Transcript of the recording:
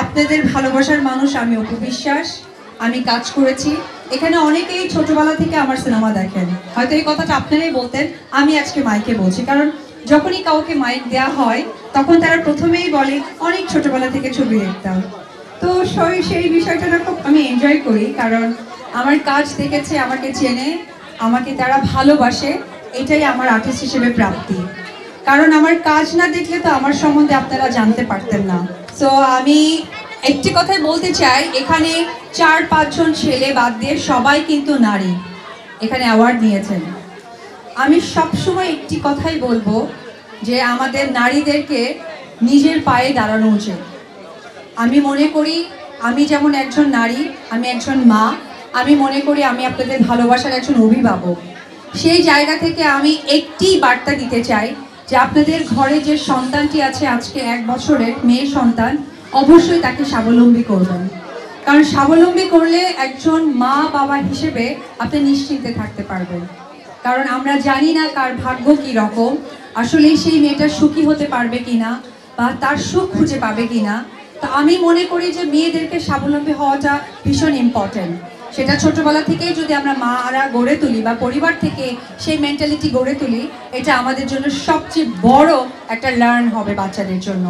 আপনাদের ভালোবাসার মানুষ আমি অপু বিশ্বাস। আমি কাজ করেছি এখানে, অনেকেই ছোটবেলা থেকে আমার সিনেমা দেখেন, হয়তো এই কথাটা আপনারাই বলতেন, আমি আজকে মাইকে বলছি। কারণ যখনই কাউকে মাইক দেওয়া হয় তখন তারা প্রথমেই বলে অনেক ছোটবেলা থেকে ছবি দেখতাম। তো সেই বিষয়টা খুব আমি এনজয় করি, কারণ আমার কাজ দেখেছে, আমাকে চেনে, আমাকে তারা ভালোবাসে, এটাই আমার আর্টিস্ট হিসেবে প্রাপ্তি। কারণ আমার কাজ না দেখলে তো আমার সম্বন্ধে আপনারা জানতে পারতেন না। সো আমি একটি কথাই বলতে চাই, এখানে 4-5 জন ছেলে বাদ দিয়ে সবাই কিন্তু নারী এখানে অ্যাওয়ার্ড নিয়েছেন। আমি সবসময় একটি কথাই বলবো যে আমাদের নারীদেরকে নিজের পায়ে দাঁড়ানো উচিত। আমি মনে করি আমি যেমন একজন নারী, আমি একজন মা, আমি মনে করি আমি আপনাদের ভালোবাসার একজন অভিভাবক। সেই জায়গা থেকে আমি একটি বার্তা দিতে চাই যে আপনাদের ঘরে যে সন্তানটি আছে আজকে 1 বছরের মেয়ে সন্তান, অবশ্যই তাকে স্বাবলম্বী করবেন। কারণ স্বাবলম্বী করলে একজন মা বাবা হিসেবে আপনি নিশ্চিন্তে থাকতে পারবেন। কারণ আমরা জানি না কার ভাগ্য কী রকম, আসলে সেই মেয়েটা সুখী হতে পারবে কিনা বা তার সুখ খুঁজে পাবে কিনা। তো আমি মনে করি যে মেয়েদেরকে স্বাবলম্বী হওয়াটা ভীষণ ইম্পর্টেন্ট। সেটা ছোটবেলা থেকেই যদি আমরা মারা গড়ে তুলি বা পরিবার থেকে সেই মেন্টালিটি গড়ে তুলি, এটা আমাদের জন্য সবচেয়ে বড় একটা লার্ন হবে বাচ্চাদের জন্য।